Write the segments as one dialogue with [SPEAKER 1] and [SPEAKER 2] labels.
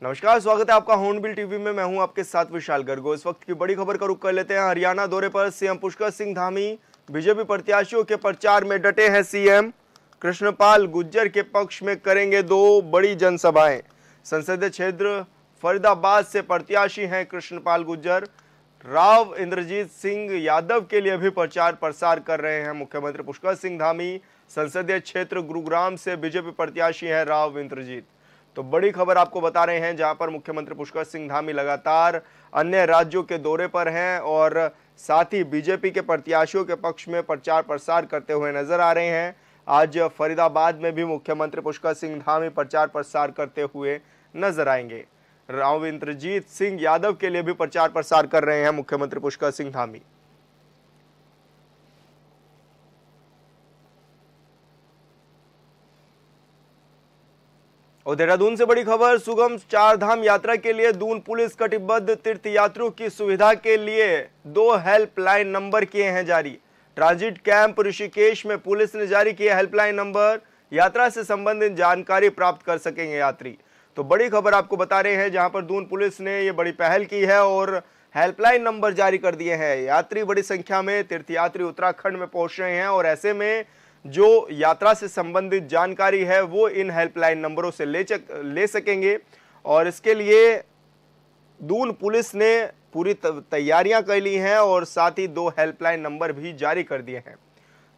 [SPEAKER 1] नमस्कार, स्वागत है आपका हॉर्नबिल टीवी में। मैं हूं आपके साथ विशाल गर्गो। इस वक्त की बड़ी खबर का रुख कर लेते हैं। हरियाणा दौरे पर सीएम पुष्कर सिंह धामी बीजेपी प्रत्याशियों के प्रचार में डटे हैं। सीएम कृष्णपाल गुर्जर के पक्ष में करेंगे 2 बड़ी जनसभाएं। संसदीय क्षेत्र फरीदाबाद से प्रत्याशी हैं कृष्णपाल गुर्जर। राव इंद्रजीत सिंह यादव के लिए भी प्रचार प्रसार कर रहे हैं मुख्यमंत्री पुष्कर सिंह धामी। संसदीय क्षेत्र गुरुग्राम से बीजेपी प्रत्याशी हैं राव इंद्रजीत। तो बड़ी खबर आपको बता रहे हैं, जहां पर मुख्यमंत्री पुष्कर सिंह धामी लगातार अन्य राज्यों के दौरे पर हैं और साथ ही बीजेपी के प्रत्याशियों के पक्ष में प्रचार प्रसार करते हुए नजर आ रहे हैं। आज फरीदाबाद में भी मुख्यमंत्री पुष्कर सिंह धामी प्रचार प्रसार करते हुए नजर आएंगे। राव इंद्रजीत सिंह यादव के लिए भी प्रचार प्रसार कर रहे हैं मुख्यमंत्री पुष्कर सिंह धामी। और देहरादून से बड़ी खबर, सुगम चारधाम यात्रा के लिए दून पुलिस कटिबद्ध। तीर्थयात्रियों की सुविधा के लिए 2 हेल्पलाइन नंबर किए हैं जारी। ट्रांजिट कैंप ऋषिकेश में पुलिस ने जारी किए हेल्पलाइन नंबर। यात्रा से संबंधित जानकारी प्राप्त कर सकेंगे यात्री। तो बड़ी खबर आपको बता रहे हैं, जहां पर दून पुलिस ने ये बड़ी पहल की है और हेल्पलाइन नंबर जारी कर दिए हैं। यात्री बड़ी संख्या में तीर्थयात्री उत्तराखंड में पहुंच रहे हैं और ऐसे में जो यात्रा से संबंधित जानकारी है वो इन हेल्पलाइन नंबरों से ले सकेंगे। और इसके लिए दून पुलिस ने पूरी तैयारियां कर ली हैं और साथ ही 2 हेल्पलाइन नंबर भी जारी कर दिए हैं।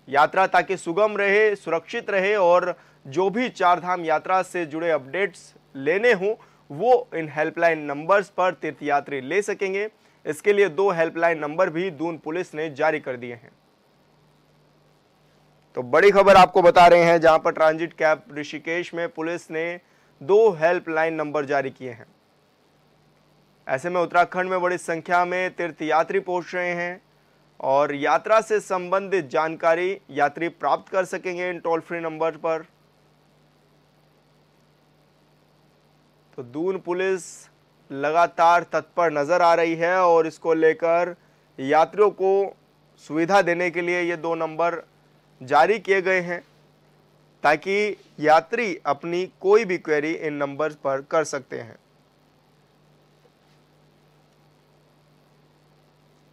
[SPEAKER 1] यात्रा ताकि सुगम रहे, सुरक्षित रहे और जो भी चारधाम यात्रा से जुड़े अपडेट्स लेने हों वो इन हेल्पलाइन नंबर्स पर तीर्थयात्री ले सकेंगे। इसके लिए 2 हेल्पलाइन नंबर भी दून पुलिस ने जारी कर दिए हैं। तो बड़ी खबर आपको बता रहे हैं, जहां पर ट्रांजिट कैंप ऋषिकेश में पुलिस ने 2 हेल्पलाइन नंबर जारी किए हैं। ऐसे में उत्तराखंड में बड़ी संख्या में तीर्थयात्री पहुंच रहे हैं और यात्रा से संबंधित जानकारी यात्री प्राप्त कर सकेंगे इन टोल फ्री नंबर पर। तो दून पुलिस लगातार तत्पर नजर आ रही है और इसको लेकर यात्रियों को सुविधा देने के लिए ये 2 नंबर जारी किए गए हैं ताकि यात्री अपनी कोई भी क्वेरी इन नंबर पर कर सकते हैं।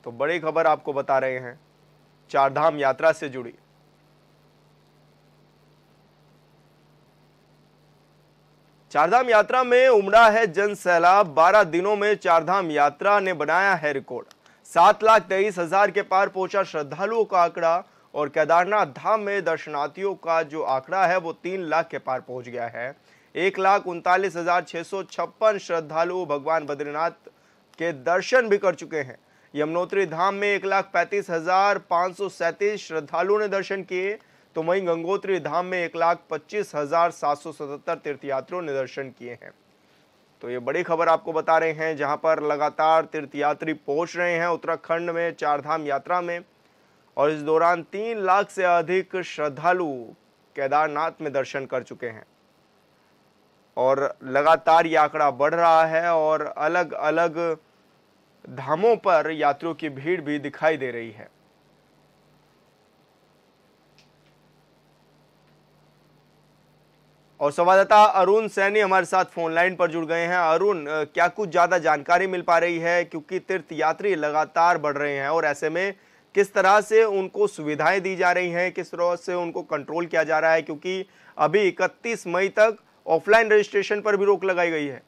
[SPEAKER 1] तो बड़ी खबर आपको बता रहे हैं चारधाम यात्रा से जुड़ी। चारधाम यात्रा में उमड़ा है जन सैलाब। 12 दिनों में चारधाम यात्रा ने बनाया है रिकॉर्ड। 7,23,000 के पार पहुंचा श्रद्धालुओं का आंकड़ा और केदारनाथ धाम में दर्शनार्थियों का जो आंकड़ा है वो 3 लाख के पार पहुंच गया है। 1,39,656 श्रद्धालु भगवान बद्रीनाथ के दर्शन भी कर चुके हैं। यमुनोत्री धाम में 1,35,537 श्रद्धालुओं ने दर्शन किए, तो वहीं गंगोत्री धाम में 1,25,777 तीर्थयात्रियों ने दर्शन किए हैं। तो ये बड़ी खबर आपको बता रहे हैं, जहां पर लगातार तीर्थयात्री पहुंच रहे हैं उत्तराखंड में चारधाम यात्रा में। और इस दौरान 3 लाख से अधिक श्रद्धालु केदारनाथ में दर्शन कर चुके हैं और लगातार यह आंकड़ा बढ़ रहा है और अलग अलग धामों पर यात्रियों की भीड़ भी दिखाई दे रही है। और संवाददाता अरुण सैनी हमारे साथ फोन लाइन पर जुड़ गए हैं। अरुण, क्या कुछ ज्यादा जानकारी मिल पा रही है, क्योंकि तीर्थ यात्री लगातार बढ़ रहे हैं और ऐसे में किस तरह से उनको सुविधाएं दी जा रही हैं, किस तरह से उनको कंट्रोल किया जा रहा है, क्योंकि अभी 31 मई तक ऑफलाइन रजिस्ट्रेशन पर भी रोक लगाई गई है।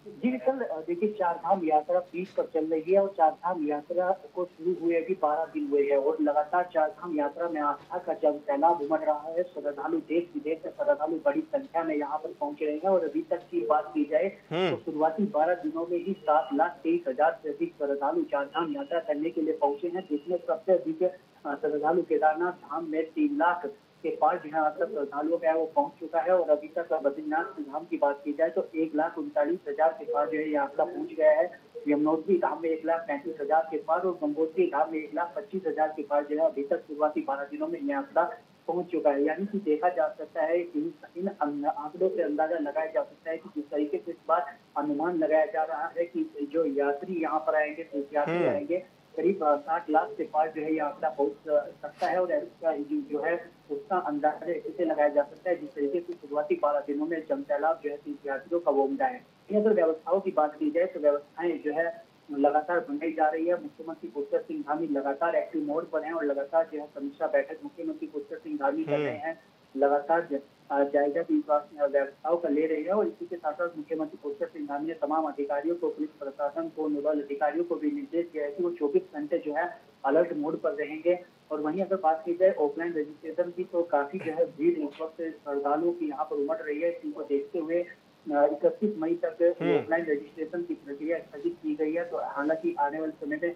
[SPEAKER 2] जी कल देखिए चारधाम यात्रा पीक पर चल रही है और चारधाम यात्रा को शुरू हुए अभी 12 दिन हुए हैं और लगातार चारधाम यात्रा में आस्था का जब सैलाब उमड़ रहा है। श्रद्धालु देश विदेश से श्रद्धालु बड़ी संख्या में यहाँ पर पहुंच रहे हैं और अभी तक की बात की जाए तो शुरुआती 12 दिनों में ही 7,23,000 से अधिक श्रद्धालु चारधाम यात्रा करने के लिए पहुंचे हैं, जिसमें सबसे अधिक श्रद्धालु केदारनाथ धाम में 3 लाख के पार जहाँ श्रद्धालुओं का वो पहुंच चुका है। और अभी तक बद्रीनाथ धाम की बात की जाए तो 1,39,000 के पार जो है यात्रा पहुंच गया है। यमुनोत्री धाम में 1,35,000 के पार और गंगोत्री धाम में 1,25,000 के पार जो है अभी तक शुरुआती 12 दिनों में यह आंकड़ा पहुंच चुका है। यानी कि देखा जा सकता है इन आंकड़ों से अंदाजा लगाया जा सकता है कि जिस तरीके से इस बार अनुमान लगाया जा रहा है कि जो यात्री यहाँ पर आएंगे, तीर्थयात्री आएंगे, करीब 60 लाख से पार जो है ये आंकड़ा पहुंच सकता है। और इसका जो है उसका अंदाजा इसे लगाया जा सकता है जिस तरीके से शुरुआती 12 दिनों में जनसैलाब जो है तीर्थयात्रियों का वो उमड़ा है। अगर व्यवस्थाओं की बात की जाए तो व्यवस्थाएं जो है लगातार बनाई जा रही है। मुख्यमंत्री पुष्कर सिंह धामी लगातार एक्टिव मोड पर हैं और लगातार जो है समीक्षा बैठक मुख्यमंत्री पुष्कर सिंह धामी कर रहे हैं। लगातार जायजा भी व्यवस्थाओं का ले रहे हैं और इसी के साथ साथ मुख्यमंत्री पुष्कर सिंह धामी ने तमाम अधिकारियों को, पुलिस प्रशासन को, नोडल अधिकारियों को भी निर्देश दिया है कि वो 24 घंटे जो है अलर्ट मोड पर रहेंगे। और वहीं अगर बात की जाए ऑफलाइन रजिस्ट्रेशन की तो काफी जो है भीड़ इस वक्त श्रद्धालुओं की यहाँ पर उमड़ रही है। इनको देखते हुए 31 मई तक ऑफलाइन रजिस्ट्रेशन की प्रक्रिया स्थगित की गई है। तो हालांकि आने वाले समय में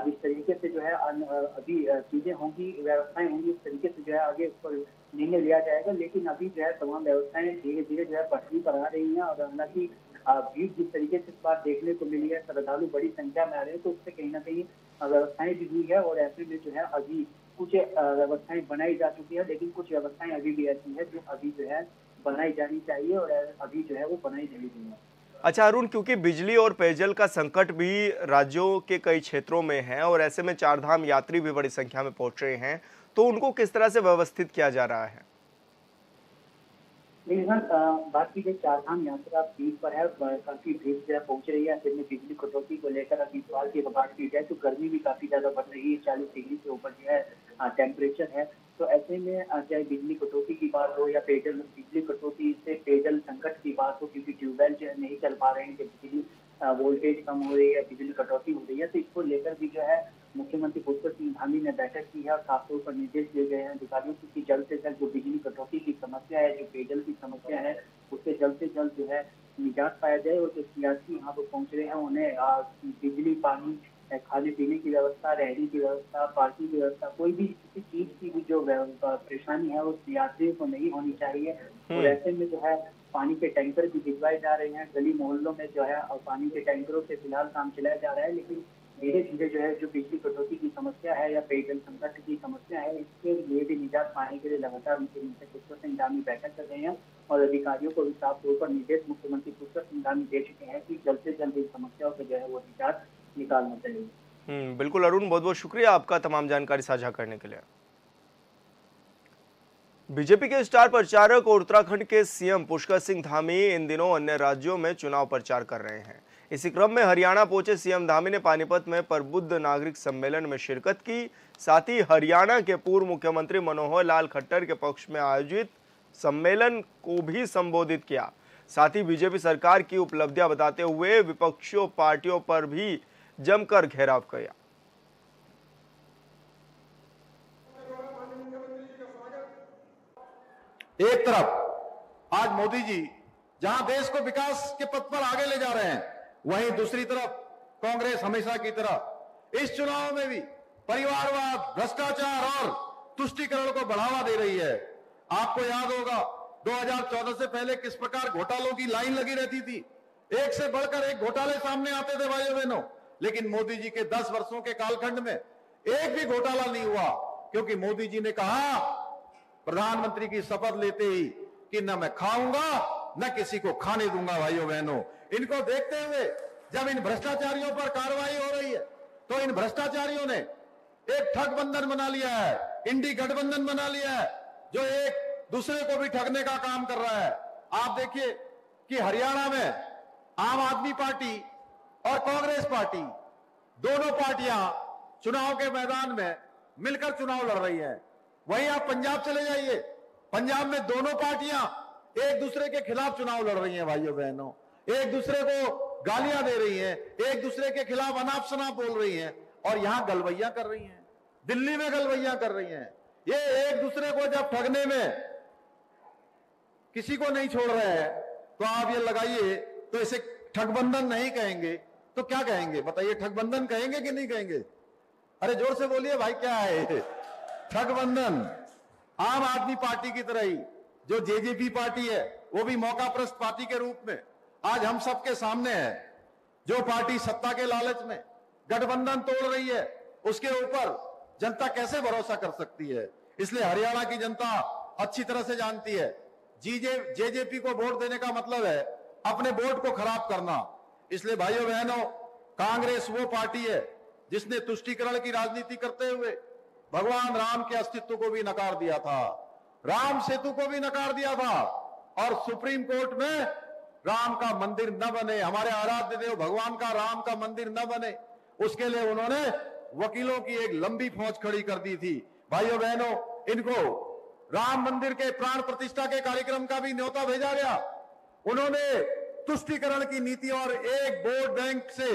[SPEAKER 2] जिस तरीके से जो है अभी चीजें होंगी, व्यवस्थाएं होंगी, उस तरीके से जो है आगे उस पर निर्णय लिया जाएगा। लेकिन अभी जो है तमाम व्यवस्थाएं धीरे धीरे जो है पटरी पर आ रही हैं। और हालांकि भीड़ जिस तरीके से इस बार देखने को मिली है, श्रद्धालु बड़ी संख्या में आ रहे हैं, तो उससे कहीं ना कहीं व्यवस्थाएं भी हुई है। और ऐसे में जो है अभी कुछ व्यवस्थाएं बनाई जा चुकी है, लेकिन कुछ व्यवस्थाएं अभी भी ऐसी है जो अभी जो है बनाई जानी चाहिए और अभी जो है वो बनाई नहीं गई है।
[SPEAKER 1] अच्छा अरुण, क्योंकि बिजली और पेयजल का संकट भी राज्यों के कई क्षेत्रों में है और ऐसे में चारधाम यात्री भी बड़ी संख्या में पहुंच रहे हैं, तो उनको किस तरह से व्यवस्थित किया जा रहा है?
[SPEAKER 2] बात की जाए चारधाम यात्रा पीठ पर है, काफी भीड़ जो है पहुंच रही है। ऐसे में बिजली कटौती को लेकर अभी सवाल की बात की जाए तो गर्मी भी काफी ज्यादा बढ़ रही है, 40 डिग्री से ऊपर जो है टेम्परेचर है। तो ऐसे में चाहे बिजली कटौती की बात हो या पेयजल, बिजली कटौती से पेयजल संकट की बात हो, क्योंकि ट्यूबवेल जो है नहीं चल पा रहे हैं, बिजली वोल्टेज कम हो रही है, बिजली कटौती हो रही है, तो इसको लेकर भी जो है मुख्यमंत्री पुष्कर सिंह धामी ने बैठक की है और खासतौर पर निर्देश दिए गए हैं अधिकारियों को कि जल्द से जल्द जो बिजली कटौती की समस्या है, जो पेयजल की समस्या है, उससे जल्द से जल्द जो है निजात पाया जाए। और जो यात्री यहाँ पर पहुंच रहे हैं उन्हें बिजली, पानी, खाने पीने की व्यवस्था, रहने की व्यवस्था, पार्किंग की व्यवस्था, कोई भी किसी चीज की भी जो परेशानी है उस यात्रियों को नहीं होनी चाहिए। और ऐसे में जो है पानी के टैंकर भी भिजवाए जा रहे हैं गली मोहल्लों में जो है, और पानी के टैंकरों से फिलहाल काम चलाया जा रहा है। लेकिन धीरे धीरे जो है जो बिजली कटौती की समस्या है या पेयजल संकट की समस्या है, इसके लिए भी निजात पाने के लिए लगातार मुख्यमंत्री पुष्कर सिंह धामी बैठक कर रहे हैं और अधिकारियों को भी साफ तौर पर निर्देश मुख्यमंत्री पुष्कर सिंह धामी दे चुके हैं कि जल्द से जल्द इन समस्याओं से जो है वो निजात निकालना चाहिए।
[SPEAKER 1] बिल्कुल अरुण, बहुत बहुत शुक्रिया आपका तमाम जानकारी साझा करने के लिए। बीजेपी के स्टार प्रचारक और उत्तराखंड के सीएम पुष्कर सिंह धामी इन दिनों अन्य राज्यों में चुनाव प्रचार कर रहे हैं। इसी क्रम में हरियाणा पहुंचे सीएम धामी ने पानीपत में प्रबुद्ध नागरिक सम्मेलन में शिरकत की। साथ ही हरियाणा के पूर्व मुख्यमंत्री मनोहर लाल खट्टर के पक्ष में आयोजित सम्मेलन को भी संबोधित किया। साथ ही बीजेपी सरकार की उपलब्धियां बताते हुए विपक्षी पार्टियों पर भी जमकर घेराव किया।
[SPEAKER 3] एक तरफ आज मोदी जी जहां देश को विकास के पथ पर आगे ले जा रहे हैं, वहीं दूसरी तरफ कांग्रेस हमेशा की तरह इस चुनाव में भी परिवारवाद, भ्रष्टाचार और तुष्टीकरण को बढ़ावा दे रही है। आपको याद होगा 2014 से पहले किस प्रकार घोटालों की लाइन लगी रहती थी, एक से बढ़कर एक घोटाले सामने आते थे भाइयों बहनों। लेकिन मोदी जी के 10 वर्षों के कालखंड में एक भी घोटाला नहीं हुआ, क्योंकि मोदी जी ने कहा प्रधानमंत्री की शपथ लेते ही कि न मैं खाऊंगा न किसी को खाने दूंगा। भाइयों बहनों, इनको देखते हुए जब इन भ्रष्टाचारियों पर कार्रवाई हो रही है तो इन भ्रष्टाचारियों ने एक ठग बंधन बना लिया है, इंडी गठबंधन बना लिया है, जो एक दूसरे को भी ठगने का काम कर रहा है। आप देखिए कि हरियाणा में आम आदमी पार्टी और कांग्रेस पार्टी, दोनों पार्टियां चुनाव के मैदान में मिलकर चुनाव लड़ रही हैं। वहीं आप पंजाब चले जाइए, पंजाब में दोनों पार्टियां एक दूसरे के खिलाफ चुनाव लड़ रही हैं। भाइयों बहनों, एक दूसरे को गालियां दे रही हैं, एक दूसरे के खिलाफ अनाप शनाप बोल रही हैं और यहां गलवैया कर रही हैं, दिल्ली में गलवैया कर रही हैं। ये एक दूसरे को जब ठगने में किसी को नहीं छोड़ रहे हैं तो आप ये लगाइए, तो इसे ठगबंधन नहीं कहेंगे तो क्या कहेंगे बताइए? ठगबंधन कहेंगे कि नहीं कहेंगे? अरे जोर से बोलिए भाई, क्या है ठगबंधन? आम आदमी पार्टी की तरह ही जो जेजेपी पार्टी है वो भी मौकाप्रस्त पार्टी के रूप में आज हम सबके सामने है। जो पार्टी सत्ता के लालच में गठबंधन तोड़ रही है, उसके ऊपर जनता कैसे भरोसा कर सकती है? इसलिए हरियाणा की जनता अच्छी तरह से जानती है, जेजेपी को वोट देने का मतलब है अपने वोट को खराब करना। इसलिए भाइयों बहनों, कांग्रेस वो पार्टी है जिसने तुष्टीकरण की राजनीति करते हुए भगवान राम के अस्तित्व को भी नकार दिया था, राम सेतु को भी नकार दिया था, और सुप्रीम कोर्ट में राम का मंदिर न बने, हमारे आराध्य देव भगवान का राम का मंदिर न बने, उसके लिए उन्होंने वकीलों की एक लंबी फौज खड़ी कर दी थी। भाइयों बहनों, इनको राम मंदिर के प्राण प्रतिष्ठा के कार्यक्रम का भी न्योता भेजा गया। उन्होंने तुष्टीकरण की नीति और एक वोट बैंक से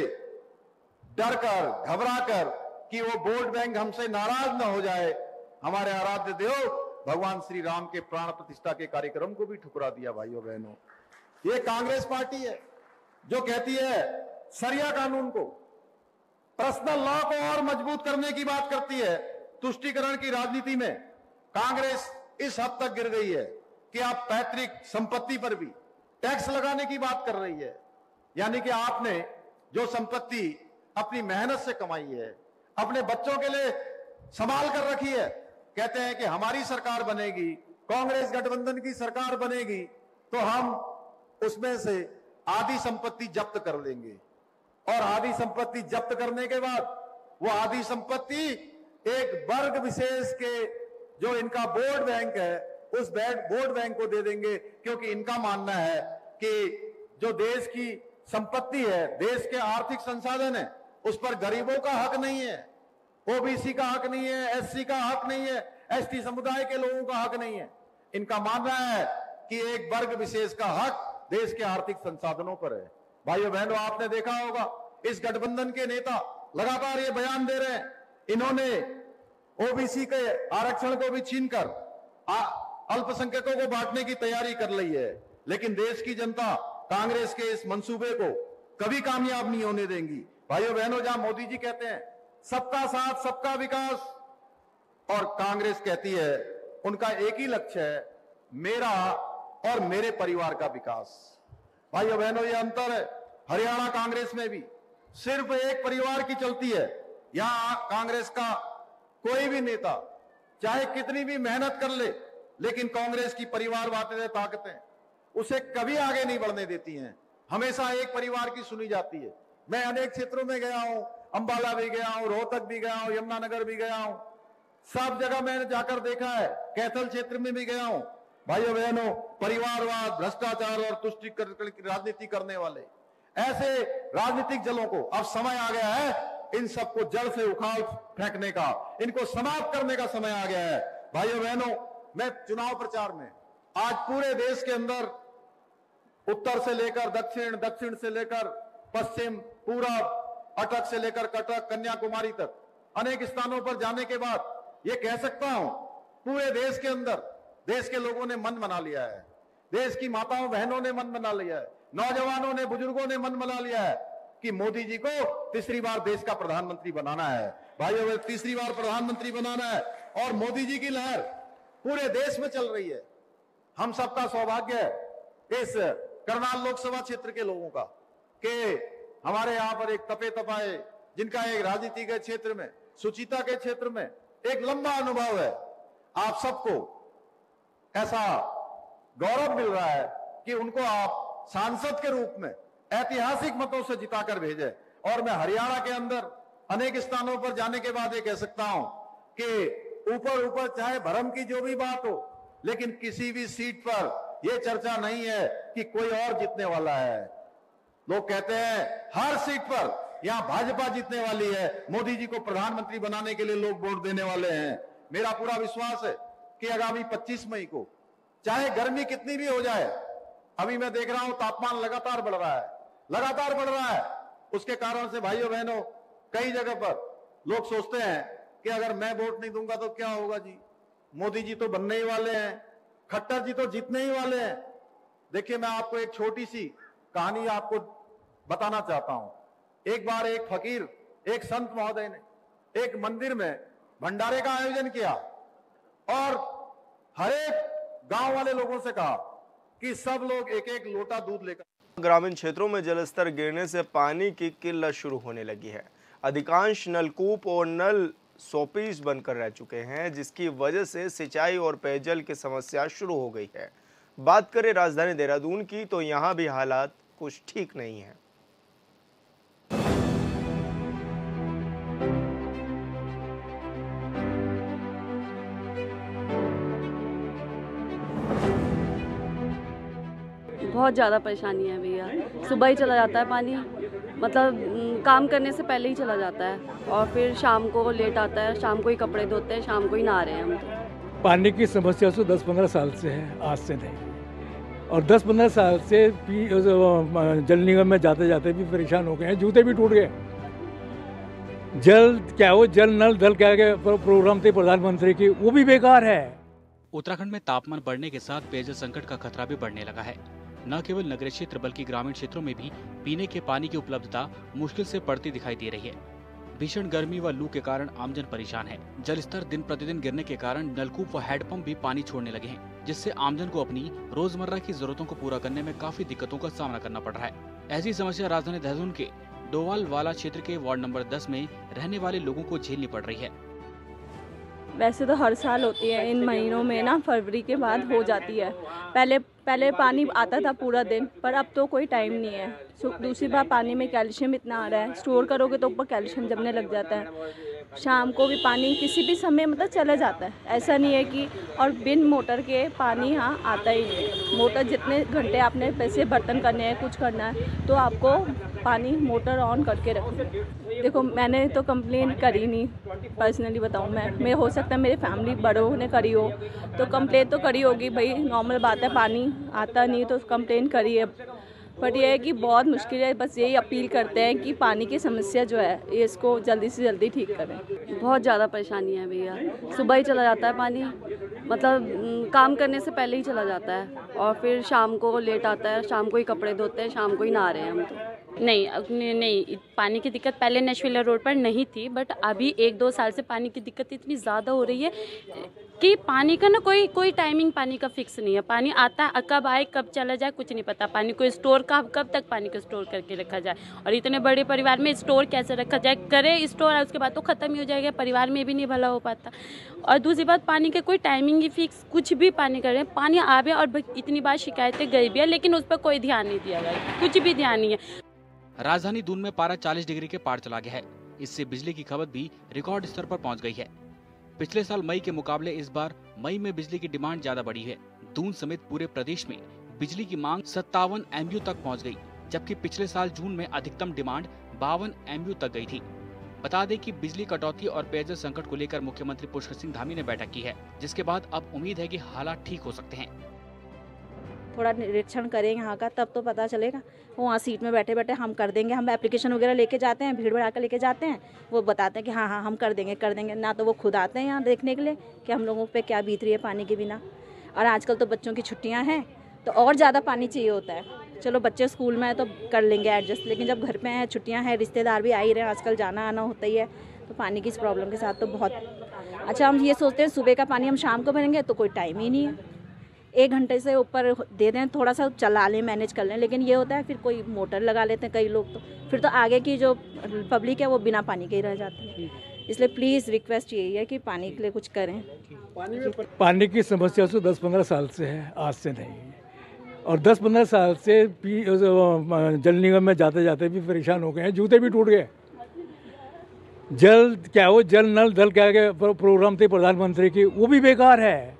[SPEAKER 3] डरकर, घबराकर कि वो वोट बैंक हमसे नाराज न हो जाए, हमारे आराध्य देव भगवान श्री राम के प्राण प्रतिष्ठा के कार्यक्रम को भी ठुकरा दिया। भाइयों बहनों, ये कांग्रेस पार्टी है जो कहती है शरिया कानून को, पर्सनल लॉ को और मजबूत करने की बात करती है। तुष्टीकरण की राजनीति में कांग्रेस इस हद तक गिर गई है कि आप पैतृक संपत्ति पर भी टैक्स लगाने की बात कर रही है। यानी कि आपने जो संपत्ति अपनी मेहनत से कमाई है, अपने बच्चों के लिए संभाल कर रखी है, कहते हैं कि हमारी सरकार बनेगी, कांग्रेस गठबंधन की सरकार बनेगी, तो हम उसमें से आधी संपत्ति जब्त कर लेंगे, और आधी संपत्ति जब्त करने के बाद वो आधी संपत्ति एक वर्ग विशेष के जो इनका वोट बैंक है उस वोट बैंक को दे देंगे, क्योंकि इनका मानना है कि जो देश की संपत्ति है, देश के आर्थिक संसाधन है, उस पर गरीबों का हक नहीं है, ओबीसी का हक नहीं है, एससी का हक नहीं है, एसटी समुदाय के लोगों का हक नहीं है। इनका मानना है कि एक वर्ग विशेष का हक देश के आर्थिक संसाधनों पर है। भाइयों बहनों, आपने देखा होगा इस गठबंधन के नेता लगातार ये बयान दे रहे हैं, इन्होंने ओबीसी के आरक्षण को भी छीनकर अल्पसंख्यकों को बांटने की तैयारी कर ली है, लेकिन देश की जनता कांग्रेस के इस मंसूबे को कभी कामयाब नहीं होने देंगी। भाइयों बहनों, जहां मोदी जी कहते हैं सबका साथ सबका विकास, और कांग्रेस कहती है उनका एक ही लक्ष्य है, मेरा और मेरे परिवार का विकास। भाइयों बहनों, ये अंतर है। हरियाणा कांग्रेस में भी सिर्फ एक परिवार की चलती है। यहां कांग्रेस का कोई भी नेता चाहे कितनी भी मेहनत कर ले, लेकिन कांग्रेस की परिवारवादी ताकतें उसे कभी आगे नहीं बढ़ने देती हैं, हमेशा एक परिवार की सुनी जाती है। मैं अनेक क्षेत्रों में गया हूं, अंबाला भी गया हूं, रोहतक भी गया हूं, यमुनानगर भी गया हूं, सब जगह मैंने जाकर देखा है, कैथल क्षेत्र में भी गया हूं। भाइयों बहनों, परिवारवाद, भ्रष्टाचार और तुष्टीकरण की राजनीति करने वाले ऐसे राजनीतिक दलों को अब समय आ गया है इन सबको जड़ से उखाड़ फेंकने का, इनको समाप्त करने का समय आ गया है। भाइयों बहनों, मैं चुनाव प्रचार में आज पूरे देश के अंदर उत्तर से लेकर दक्षिण, दक्षिण से लेकर पश्चिम, पूरब, अटक से लेकर कटक, कन्याकुमारी तक अनेक स्थानों पर जाने के बाद ये कह सकता हूं, पूरे देश के अंदर देश के लोगों ने मन बना लिया है, देश की माताओं बहनों ने मन बना लिया है, नौजवानों ने, बुजुर्गों ने मन बना लिया है कि मोदी जी को तीसरी बार देश का प्रधानमंत्री बनाना है। भाइयों, तीसरी बार प्रधानमंत्री बनाना है, और मोदी जी की लहर पूरे देश में चल रही है। हम सबका सौभाग्य है इस करनाल लोकसभा क्षेत्र के लोगों का कि हमारे यहां पर एक तपे तपाए, जिनका एक राजनीति के क्षेत्र में, सुचिता के क्षेत्र में एक लंबा अनुभव है, आप सबको ऐसा गौरव मिल रहा है कि उनको आप सांसद के रूप में ऐतिहासिक मतों से जिताकर भेजे। और मैं हरियाणा के अंदर अनेक स्थानों पर जाने के बाद ये कह सकता हूं कि ऊपर ऊपर चाहे भरम की जो भी बात हो, लेकिन किसी भी सीट पर यह चर्चा नहीं है कि कोई और जीतने वाला है। लोग कहते हैं हर सीट पर यहां भाजपा जीतने वाली है, मोदी जी को प्रधानमंत्री बनाने के लिए लोग वोट देने वाले हैं। मेरा पूरा विश्वास है कि आगामी 25 मई को चाहे गर्मी कितनी भी हो जाए, अभी मैं देख रहा हूं तापमान लगातार बढ़ रहा है, लगातार बढ़ रहा है। उसके कारण से भाइयों बहनों, कई जगह पर लोग सोचते हैं कि अगर मैं वोट नहीं दूंगा तो क्या होगा जी, मोदी जी तो बनने ही वाले हैं, खट्टर जी तो जीतने ही वाले हैं। देखिए, मैं आपको एक छोटी सी कहानी आपको बताना चाहता हूं। एक बार एक फकीर, एक संत महोदय ने एक मंदिर में भंडारे का आयोजन किया और हर एक गांव वाले लोगों से कहा कि सब लोग एक एक लोटा दूध लेकर।
[SPEAKER 1] ग्रामीण क्षेत्रों में जलस्तर गिरने से पानी की किल्लत शुरू होने लगी है। अधिकांश नलकूप और नल सोपीस बनकर रह चुके हैं, जिसकी वजह से सिंचाई और पेयजल की समस्या शुरू हो गई है। बात करें राजधानी देहरादून की, तो यहाँ भी हालात कुछ ठीक नहीं है।
[SPEAKER 4] बहुत ज़्यादा परेशानी है भैया। सुबह ही चला जाता है पानी, मतलब काम करने से पहले ही चला जाता है और फिर शाम को लेट आता है। शाम को ही कपड़े धोते हैं, शाम को ही नहा रहे हैं हम तो।
[SPEAKER 5] पानी की समस्या तो 10-15 साल से है, आज से नहीं। और 10-15 साल से जल निगम में जाते जाते भी परेशान हो गए हैं, जूते भी टूट गए। जल क्या वो जल नल दल क्या प्रोग्राम थे प्रधानमंत्री की, वो भी बेकार है।
[SPEAKER 6] उत्तराखंड में तापमान बढ़ने के साथ पेयजल संकट का खतरा भी बढ़ने लगा है। न केवल नगरीय क्षेत्र बल्कि ग्रामीण क्षेत्रों में भी पीने के पानी की उपलब्धता मुश्किल से पड़ती दिखाई दे रही है। भीषण गर्मी व लू के कारण आमजन परेशान है। जल स्तर दिन प्रतिदिन गिरने के कारण नलकूप व हैंडपंप भी पानी छोड़ने लगे हैं, जिससे आमजन को अपनी रोजमर्रा की जरूरतों को पूरा करने में काफी दिक्कतों का सामना करना पड़ रहा है। ऐसी समस्या राजधानी देहरादून के डोवाल वाला क्षेत्र के वार्ड नंबर 10 में रहने वाले लोगों को झेलनी पड़ रही है।
[SPEAKER 7] वैसे तो हर साल होती है, इन महीनों में ना फरवरी के बाद हो जाती है। पहले पानी आता था पूरा दिन, पर अब तो कोई टाइम नहीं है। दूसरी बार पानी में कैल्शियम इतना आ रहा है, स्टोर करोगे तो ऊपर कैल्शियम जमने लग जाता है। शाम को भी पानी किसी भी समय मतलब चला जाता है, ऐसा नहीं है कि, और बिन मोटर के पानी यहाँ आता ही नहीं है। मोटर जितने घंटे आपने पैसे बर्तन करने हैं, कुछ करना है, तो आपको पानी मोटर ऑन करके रखो। देखो मैंने तो कंप्लेन करी नहीं, पर्सनली बताऊँ मैं हो सकता है मेरे फैमिली बड़ों ने करी हो, तो कंप्लेन तो करी होगी भाई, नॉर्मल बात है, पानी आता नहीं तो कंप्लेन करी है। बट ये है कि बहुत मुश्किल है। बस यही अपील करते हैं कि पानी की समस्या जो है ये इसको जल्दी से जल्दी ठीक करें।
[SPEAKER 4] बहुत ज़्यादा परेशानी है भैया। सुबह ही चला जाता है पानी, मतलब काम करने से पहले ही चला जाता है और फिर शाम को लेट आता है। शाम को ही कपड़े धोते हैं, शाम को ही नहा रहे हैं हम तो।
[SPEAKER 8] नहीं, पानी की दिक्कत पहले नेशविला रोड पर नहीं थी, बट अभी 1-2 साल से पानी की दिक्कत इतनी ज़्यादा हो रही है कि पानी का ना कोई टाइमिंग पानी का फिक्स नहीं है। पानी आता कब आए कब चला जाए कुछ नहीं पता। पानी को स्टोर कब तक पानी को स्टोर करके रखा जाए, और इतने बड़े परिवार में स्टोर कैसे रखा जाए। करे स्टोर उसके बाद तो ख़त्म ही हो जाएगा, परिवार में भी नहीं भला हो पाता। और दूसरी बात, पानी के कोई टाइमिंग ही फिक्स कुछ भी पानी कर रहे हैं, पानी आवे। और इतनी बार शिकायतें गई भी है, लेकिन उस पर कोई ध्यान नहीं दिया गया, कुछ भी ध्यान नहीं है।
[SPEAKER 6] राजधानी दून में पारा 40 डिग्री के पार चला गया है। इससे बिजली की खपत भी रिकॉर्ड स्तर पर पहुंच गई है। पिछले साल मई के मुकाबले इस बार मई में बिजली की डिमांड ज्यादा बढ़ी है। दून समेत पूरे प्रदेश में बिजली की मांग 57 MU तक पहुंच गई, जबकि पिछले साल जून में अधिकतम डिमांड 52 MU तक गई थी। बता दें कि बिजली कटौती और पेयजल संकट को लेकर मुख्यमंत्री पुष्कर सिंह धामी ने बैठक की है, जिसके बाद अब उम्मीद है कि हालात ठीक हो सकते हैं।
[SPEAKER 9] थोड़ा निरीक्षण करें यहाँ का, तब तो पता चलेगा। वहाँ सीट में बैठे बैठे हम कर देंगे, हम एप्लीकेशन वगैरह लेके जाते हैं, भीड़ भड़ा कर लेके जाते हैं, वो बताते हैं कि हाँ हम कर देंगे ना, तो वो खुद आते हैं यहाँ देखने के लिए कि हम लोगों पे क्या बीत रही है पानी के बिना। और आजकल तो बच्चों की छुट्टियाँ हैं तो और ज़्यादा पानी चाहिए होता है। चलो बच्चे स्कूल में है तो कर लेंगे एडजस्ट, लेकिन जब घर पे हैं, छुट्टियाँ हैं, रिश्तेदार भी आ ही रहे हैं, आजकल जाना आना होता ही है, तो पानी की इस प्रॉब्लम के साथ तो बहुत। अच्छा, हम ये सोचते हैं सुबह का पानी हम शाम को भरेंगे, तो कोई टाइम ही नहीं है। 1 घंटे से ऊपर दे दें, थोड़ा सा चला लें, मैनेज कर लें, लेकिन ये होता है फिर कोई मोटर लगा लेते हैं कई लोग, तो फिर तो आगे की जो पब्लिक है वो बिना पानी के ही रह जाती है। इसलिए प्लीज़ रिक्वेस्ट यही है कि पानी के लिए कुछ करें।
[SPEAKER 5] पानी की समस्या तो 10-15 साल से है, आज से नहीं। और 10-15 साल से जल निगम में जाते जाते भी परेशान हो गए हैं, जूते भी टूट गए। जल क्या वो जल नल दल क्या प्रोग्राम थे प्रधानमंत्री की, वो भी बेकार है,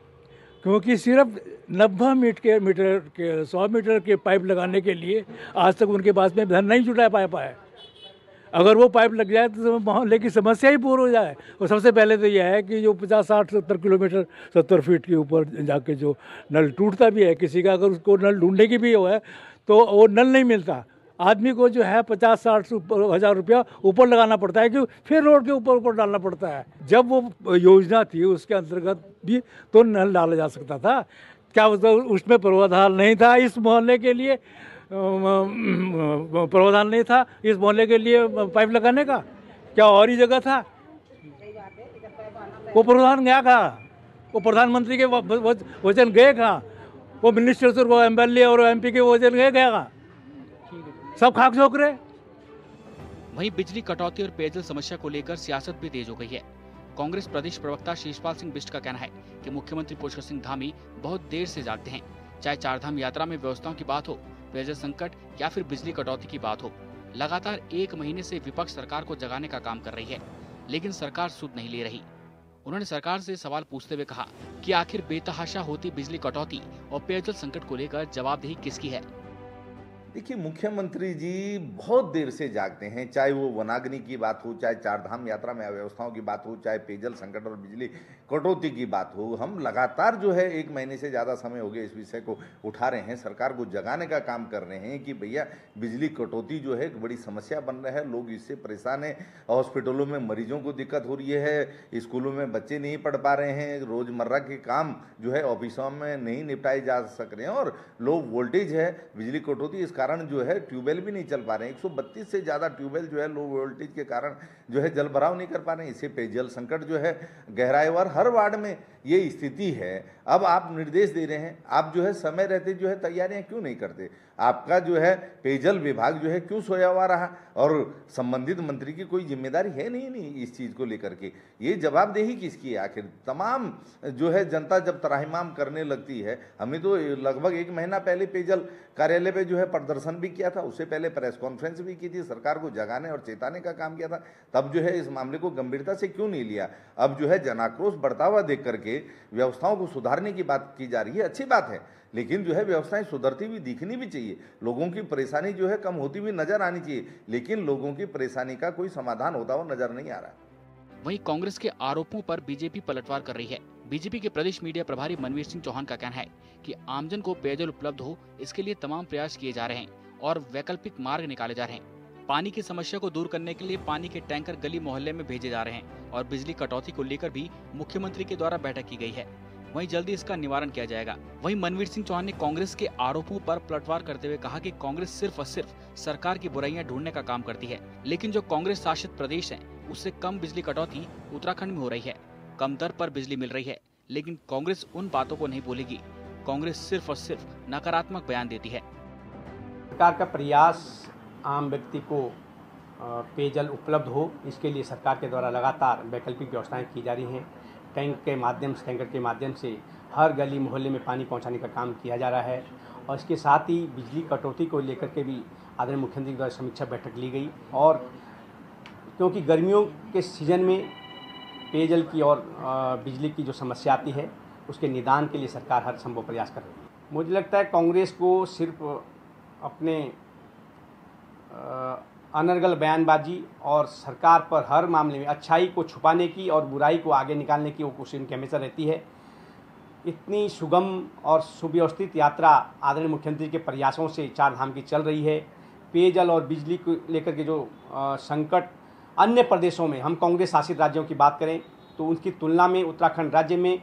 [SPEAKER 5] क्योंकि सिर्फ 90 मीटर के 100 मीटर के पाइप लगाने के लिए आज तक उनके पास में धन नहीं जुटा पाया है। अगर वो पाइप लग जाए तो मोहल्ले की समस्या ही पूरी हो जाए। और सबसे पहले तो यह है कि जो 50-60-70 किलोमीटर 70 फीट के ऊपर जाके जो नल टूटता भी है किसी का, अगर उसको नल ढूंढने की भी हो है तो वो नल नहीं मिलता। आदमी को जो है 50-60 हज़ार रुपया ऊपर लगाना पड़ता है, कि फिर रोड के ऊपर डालना पड़ता है। जब वो योजना थी उसके अंतर्गत भी तो नल डाला जा सकता था, क्या उसमें प्रावधान नहीं था इस मोहल्ले के लिए? प्रावधान नहीं था इस मोहल्ले के लिए पाइप लगाने का? क्या और ही जगह था? वो प्रावधान गया कहाँ? वो प्रधानमंत्री के वचन गए कहाँ? वो मिनिस्टर वो MLA और MP के वचन गए कहाँ? सब खाक झोंक रहे।
[SPEAKER 6] वहीं बिजली कटौती और पेयजल समस्या को लेकर सियासत भी तेज हो गई है। कांग्रेस प्रदेश प्रवक्ता शीशपाल सिंह बिष्ट का कहना है कि मुख्यमंत्री पुष्कर सिंह धामी बहुत देर से जागते हैं। चाहे चारधाम यात्रा में व्यवस्थाओं की बात हो, पेयजल संकट या फिर बिजली कटौती की बात हो, लगातार 1 महीने से विपक्ष सरकार को जगाने का काम कर रही है, लेकिन सरकार सुध नहीं ले रही। उन्होंने सरकार से सवाल पूछते हुए कहा कि आखिर बेतहाशा होती बिजली कटौती और पेयजल संकट को लेकर जवाबदेही किसकी है।
[SPEAKER 10] देखिए, मुख्यमंत्री जी बहुत देर से जागते हैं, चाहे वो वनाग्नि की बात हो, चाहे चारधाम यात्रा में अव्यवस्थाओं की बात हो, चाहे पेयजल संकट और बिजली कटौती की बात हो। हम लगातार जो है 1 महीने से ज़्यादा समय हो गया इस विषय को उठा रहे हैं, सरकार को जगाने का काम कर रहे हैं कि भैया बिजली कटौती जो है एक बड़ी समस्या बन रहा है, लोग इससे परेशान हैं। हॉस्पिटलों में मरीजों को दिक्कत हो रही है, स्कूलों में बच्चे नहीं पढ़ पा रहे हैं, रोज़मर्रा के काम जो है ऑफिसों में नहीं निपटाए जा सक रहे हैं और लो वोल्टेज है, बिजली कटौती इस कारण जो है ट्यूबवेल भी नहीं चल पा रहे हैं। 132 से ज़्यादा ट्यूबवेल जो है लो वोल्टेज के कारण जो है जल भराव नहीं कर पा रहे हैं। इससे पेयजल संकट जो है गहराए और हर वार्ड में ये स्थिति है। अब आप निर्देश दे रहे हैं, आप जो है समय रहते जो है तैयारियां क्यों नहीं करते? आपका जो है पेयजल विभाग जो है क्यों सोया हुआ रहा? और संबंधित मंत्री की कोई जिम्मेदारी है नहीं इस चीज़ को लेकर के? ये जवाबदेही किसकी है आखिर? तमाम जो है जनता जब त्राहिमाम करने लगती है, हमें तो लगभग 1 महीना पहले पेयजल कार्यालय पे जो है प्रदर्शन भी किया था, उससे पहले प्रेस कॉन्फ्रेंस भी की थी, सरकार को जगाने और चेताने का काम किया था। तब जो है इस मामले को गंभीरता से क्यों नहीं लिया? अब जो है जनाक्रोश बढ़ता हुआ देख करके व्यवस्थाओं को सुधारने की बात की जा रही है, अच्छी बात है, लेकिन जो है व्यवस्थाएं सुधरती हुई दिखनी भी चाहिए, लोगों की परेशानी जो है कम होती हुई नजर आनी चाहिए, लेकिन लोगों की परेशानी का कोई समाधान होता हुआ नजर नहीं आ रहा।
[SPEAKER 6] वहीं कांग्रेस के आरोपों पर बीजेपी पलटवार कर रही है। बीजेपी के प्रदेश मीडिया प्रभारी मनवीर सिंह चौहान का कहना है कि आमजन को पेयजल उपलब्ध हो, इसके लिए तमाम प्रयास किए जा रहे हैं और वैकल्पिक मार्ग निकाले जा रहे हैं। पानी की समस्या को दूर करने के लिए पानी के टैंकर गली मोहल्ले में भेजे जा रहे हैं और बिजली कटौती को लेकर भी मुख्यमंत्री के द्वारा बैठक की गई है। वहीं जल्दी इसका निवारण किया जाएगा। वहीं मनवीर सिंह चौहान ने कांग्रेस के आरोपों पर पलटवार करते हुए कहा कि कांग्रेस सिर्फ और सिर्फ सरकार की बुराइयां ढूंढने का काम करती है, लेकिन जो कांग्रेस शासित प्रदेश हैं, उससे कम बिजली कटौती उत्तराखंड में हो रही है, कम दर पर बिजली मिल रही है, लेकिन कांग्रेस उन बातों को नहीं भूलेगी। कांग्रेस सिर्फ और सिर्फ नकारात्मक बयान देती है।
[SPEAKER 11] सरकार का प्रयास आम व्यक्ति को पेयजल उपलब्ध हो, इसके लिए सरकार के द्वारा लगातार वैकल्पिक व्यवस्थाएं की जा रही हैं। टैंकर के माध्यम से हर गली मोहल्ले में पानी पहुंचाने का काम किया जा रहा है और इसके साथ ही बिजली कटौती को लेकर के भी आदरणीय मुख्यमंत्री द्वारा समीक्षा बैठक ली गई। और क्योंकि गर्मियों के सीजन में पेयजल की और बिजली की जो समस्या आती है, उसके निदान के लिए सरकार हर संभव प्रयास कर रही है। मुझे लगता है कांग्रेस को सिर्फ अपने अनर्गल बयानबाजी और सरकार पर हर मामले में अच्छाई को छुपाने की और बुराई को आगे निकालने की वो कोशिश इनकी हमेशा रहती है। इतनी सुगम और सुव्यवस्थित यात्रा आदरणीय मुख्यमंत्री के प्रयासों से चारधाम की चल रही है। पेयजल और बिजली को लेकर के जो संकट अन्य प्रदेशों में, हम कांग्रेस शासित राज्यों की बात करें तो उनकी तुलना में उत्तराखंड राज्य में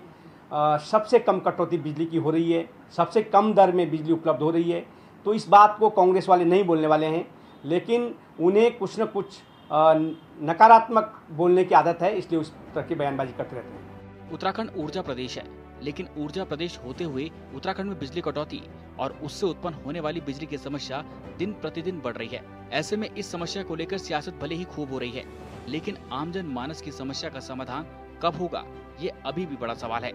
[SPEAKER 11] सबसे कम कटौती बिजली की हो रही है, सबसे कम दर में बिजली उपलब्ध हो रही है। तो इस बात को कांग्रेस वाले नहीं बोलने वाले हैं, लेकिन उन्हें कुछ न कुछ नकारात्मक बोलने की आदत है, इसलिए उस तरह की बयानबाजी करते रहते हैं।
[SPEAKER 6] उत्तराखंड ऊर्जा प्रदेश है, लेकिन ऊर्जा प्रदेश होते हुए उत्तराखंड में बिजली कटौती और उससे उत्पन्न होने वाली बिजली की समस्या दिन प्रतिदिन बढ़ रही है। ऐसे में इस समस्या को लेकर सियासत भले ही खूब हो रही है, लेकिन आमजन मानस की समस्या का समाधान कब होगा, ये अभी भी बड़ा सवाल है।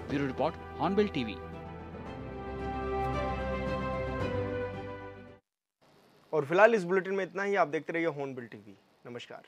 [SPEAKER 6] Bureau report, hornbill TV.
[SPEAKER 1] और फिलहाल इस बुलेटिन में इतना ही। आप देखते रहिए हॉर्नबिल टीवी। नमस्कार।